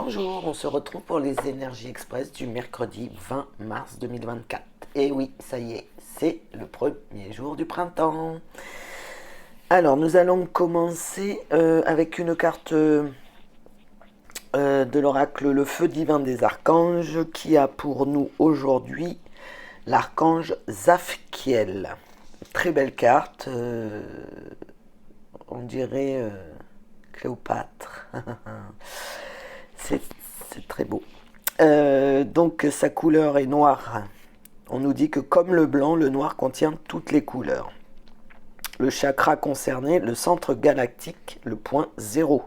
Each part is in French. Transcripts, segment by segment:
Bonjour, on se retrouve pour les énergies express du mercredi 20 mars 2024. Et oui, ça y est, c'est le premier jour du printemps. Alors, nous allons commencer avec une carte de l'oracle Le Feu Divin des Archanges qui a pour nous aujourd'hui l'archange Zaphkiel. Très belle carte, on dirait Cléopâtre. C'est très beau. Donc sa couleur est noire. On nous dit que comme le blanc, le noir contient toutes les couleurs. Le chakra concerné, le centre galactique, le point 0.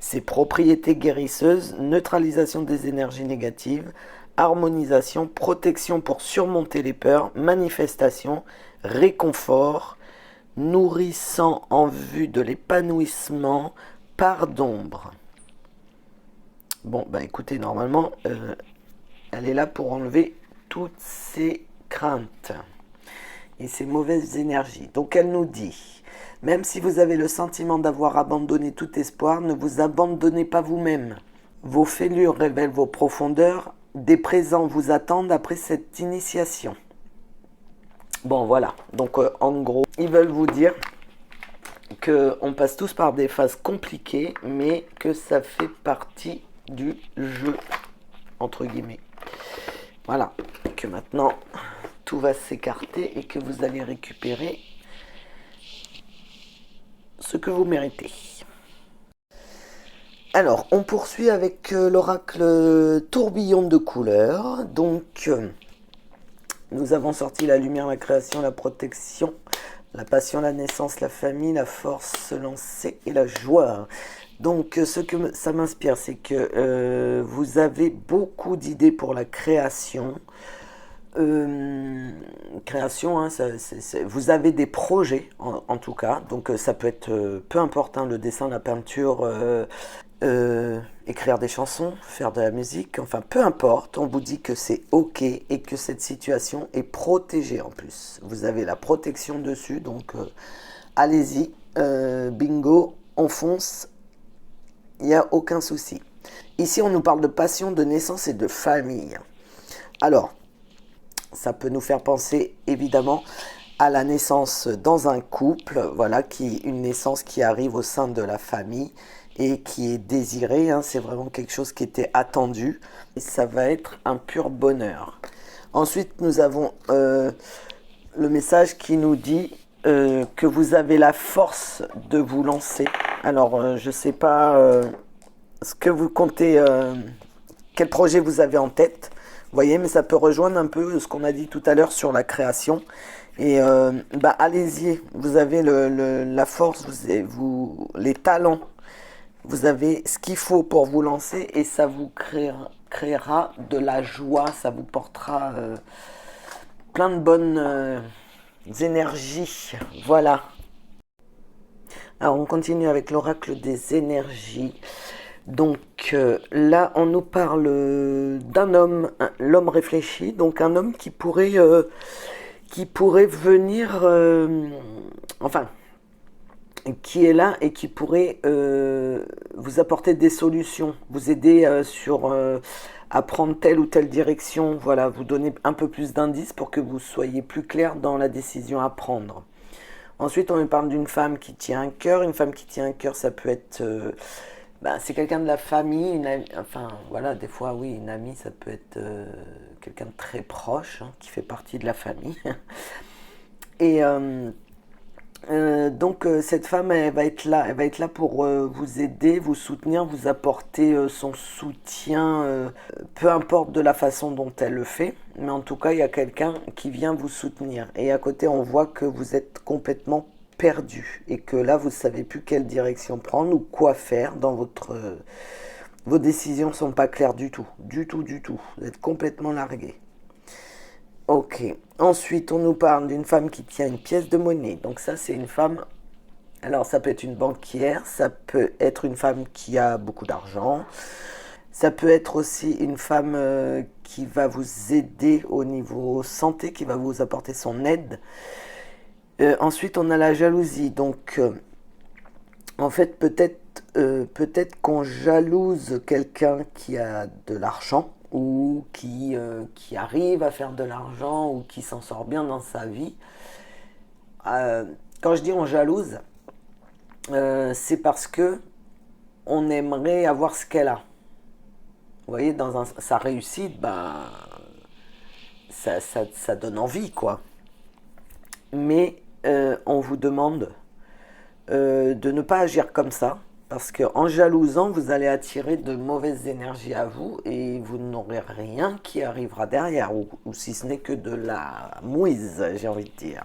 Ses propriétés guérisseuses, neutralisation des énergies négatives, harmonisation, protection pour surmonter les peurs, manifestation, réconfort, nourrissant en vue de l'épanouissement, part d'ombre. Bon, bah écoutez, normalement, elle est là pour enlever toutes ces craintes et ces mauvaises énergies. Donc elle nous dit, même si vous avez le sentiment d'avoir abandonné tout espoir, ne vous abandonnez pas vous-même. Vos fêlures révèlent vos profondeurs, des présents vous attendent après cette initiation. Bon, voilà. Donc en gros, ils veulent vous dire qu'on passe tous par des phases compliquées, mais que ça fait partie du jeu, entre guillemets. Voilà, que maintenant tout va s'écarter et que vous allez récupérer ce que vous méritez. Alors, on poursuit avec l'oracle tourbillon de couleurs. Donc, nous avons sorti la lumière, la création, la protection, la passion, la naissance, la famille, la force, se lancer et la joie. Donc, ce que ça m'inspire, c'est que vous avez beaucoup d'idées pour la création. Création, hein, vous avez des projets, en tout cas. Donc, ça peut être, peu importe, hein, le dessin, la peinture, écrire des chansons, faire de la musique. Enfin, peu importe, on vous dit que c'est OK et que cette situation est protégée en plus. Vous avez la protection dessus, donc allez-y, bingo, on fonce. Il n'y a aucun souci. Ici, on nous parle de passion, de naissance et de famille. Alors, ça peut nous faire penser, évidemment, à la naissance dans un couple, voilà, une naissance qui arrive au sein de la famille et qui est désirée. Hein, c'est vraiment quelque chose qui était attendu. Et ça va être un pur bonheur. Ensuite, nous avons le message qui nous dit que vous avez la force de vous lancer. Alors, je ne sais pas ce que vous comptez, quel projet vous avez en tête, vous voyez, mais ça peut rejoindre un peu ce qu'on a dit tout à l'heure sur la création. Et allez-y, vous avez la force, les talents, vous avez ce qu'il faut pour vous lancer et ça vous créera de la joie, ça vous portera plein de bonnes énergies. Voilà. Alors on continue avec l'oracle des énergies. Donc là on nous parle d'un homme, l'homme réfléchi, donc un homme qui pourrait venir, enfin qui est là et qui pourrait vous apporter des solutions, vous aider à prendre telle ou telle direction, voilà, vous donner un peu plus d'indices pour que vous soyez plus clair dans la décision à prendre. Ensuite, on me parle d'une femme qui tient un cœur. Une femme qui tient un cœur, ça peut être... c'est quelqu'un de la famille, une amie, enfin, voilà, des fois, oui, une amie, ça peut être quelqu'un de très proche, hein, qui fait partie de la famille. Et donc, cette femme, elle va être là pour vous aider, vous soutenir, vous apporter son soutien, peu importe de la façon dont elle le fait, mais en tout cas, il y a quelqu'un qui vient vous soutenir. Et à côté, on voit que vous êtes complètement perdu et que là, vous ne savez plus quelle direction prendre ou quoi faire dans vos décisions ne sont pas claires du tout, du tout, du tout. Vous êtes complètement largué. Ok. Ensuite, on nous parle d'une femme qui tient une pièce de monnaie. Donc ça, c'est une femme... Alors, ça peut être une banquière, ça peut être une femme qui a beaucoup d'argent. Ça peut être aussi une femme qui va vous aider au niveau santé, qui va vous apporter son aide. Ensuite, on a la jalousie. Donc, en fait, peut-être peut-être qu'on jalouse quelqu'un qui a de l'argent ou qui arrive à faire de l'argent ou qui s'en sort bien dans sa vie. Euh, Quand je dis on jalouse, c'est parce que on aimerait avoir ce qu'elle a. Vous voyez, sa réussite, ben, ça donne envie, quoi. Mais on vous demande de ne pas agir comme ça, parce qu'en jalousant, vous allez attirer de mauvaises énergies à vous et vous n'aurez rien qui arrivera derrière, ou si ce n'est que de la mouise, j'ai envie de dire.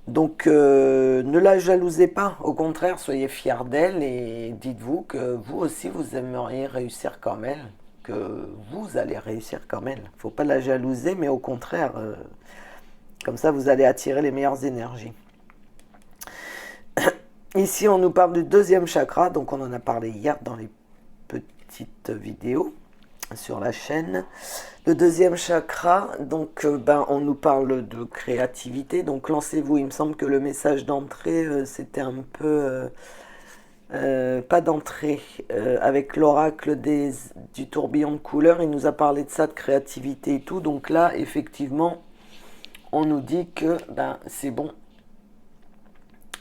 Donc ne la jalousez pas, au contraire, soyez fiers d'elle et dites-vous que vous aussi vous aimeriez réussir comme elle, que vous allez réussir comme elle. Il ne faut pas la jalouser, mais au contraire, comme ça vous allez attirer les meilleures énergies. Ici on nous parle du deuxième chakra, donc on en a parlé hier dans les petites vidéos sur la chaîne. Le deuxième chakra, donc on nous parle de créativité, donc lancez-vous. Il me semble que le message d'entrée c'était un peu pas d'entrée avec l'oracle du tourbillon de couleurs. Il nous a parlé de ça, de créativité et tout. Donc là effectivement on nous dit que c'est bon,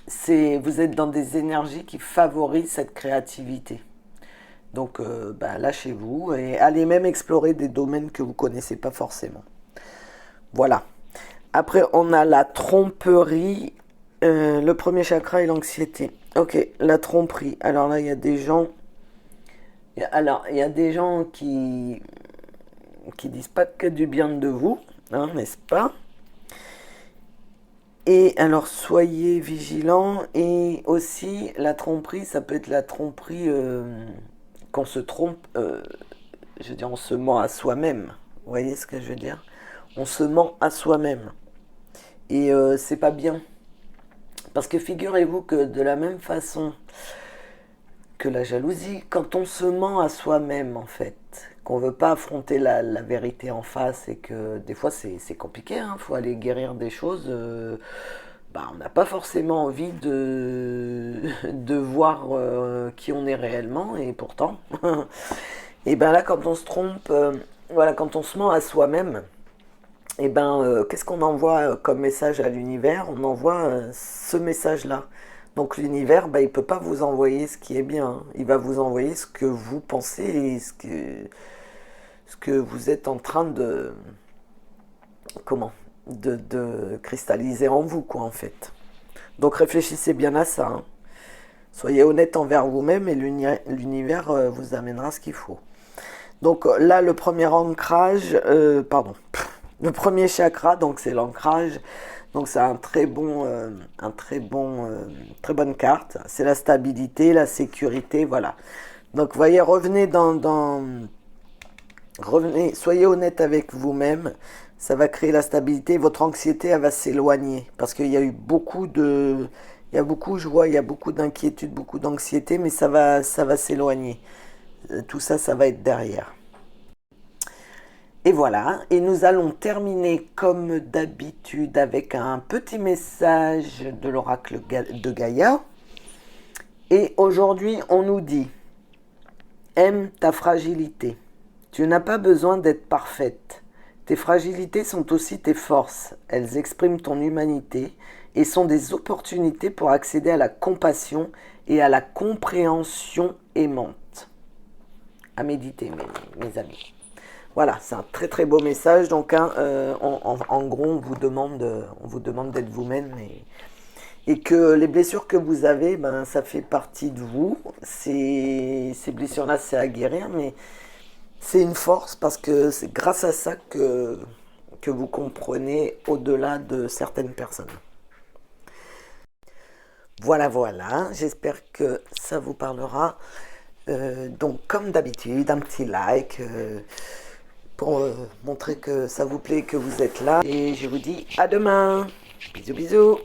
vous êtes dans des énergies qui favorisent cette créativité. Donc lâchez-vous et allez même explorer des domaines que vous ne connaissez pas forcément. Voilà. Après, on a la tromperie. Le premier chakra et l'anxiété. Ok, la tromperie. Alors là, il y a des gens... il y a des gens qui disent pas que du bien de vous, hein, n'est-ce pas? Et alors, soyez vigilants. Et aussi, la tromperie, ça peut être la tromperie... qu'on se trompe, je veux dire, on se ment à soi-même. Vous voyez ce que je veux dire? On se ment à soi-même. Et c'est pas bien. Parce que figurez-vous que de la même façon que la jalousie, quand on se ment à soi-même, en fait, qu'on veut pas affronter la vérité en face et que des fois c'est compliqué, hein, faut aller guérir des choses. On n'a pas forcément envie de voir qui on est réellement, et pourtant, et là quand on se trompe, voilà, quand on se ment à soi-même, qu'est-ce qu'on envoie comme message à l'univers? On envoie ce message-là. Donc l'univers, il ne peut pas vous envoyer ce qui est bien, hein. Il va vous envoyer ce que vous pensez et ce que vous êtes en train de... Comment? De cristalliser en vous, quoi, en fait. Donc réfléchissez bien à ça, hein. Soyez honnête envers vous-même et l'univers vous amènera ce qu'il faut. Donc là, le premier ancrage, le premier chakra, donc c'est l'ancrage. Donc c'est très bonne carte. C'est la stabilité, la sécurité, voilà. Donc vous voyez, revenez, soyez honnête avec vous-même. Ça va créer la stabilité. Votre anxiété, elle va s'éloigner. Parce qu'il y a eu je vois, il y a beaucoup d'inquiétude, beaucoup d'anxiété, mais ça va s'éloigner. Tout ça, ça va être derrière. Et voilà. Et nous allons terminer comme d'habitude avec un petit message de l'oracle de Gaïa. Et aujourd'hui, on nous dit: aime ta fragilité. Tu n'as pas besoin d'être parfaite. Tes fragilités sont aussi tes forces. Elles expriment ton humanité et sont des opportunités pour accéder à la compassion et à la compréhension aimante. À méditer, mes amis. Voilà, c'est un très très beau message. Donc, en gros, on vous demande d'être vous-même et que les blessures que vous avez, ça fait partie de vous. Ces blessures-là, c'est à guérir, mais c'est une force parce que c'est grâce à ça que vous comprenez au-delà de certaines personnes. Voilà, j'espère que ça vous parlera. Donc, comme d'habitude, un petit like pour montrer que ça vous plaît, que vous êtes là. Et je vous dis à demain. Bisous, bisous.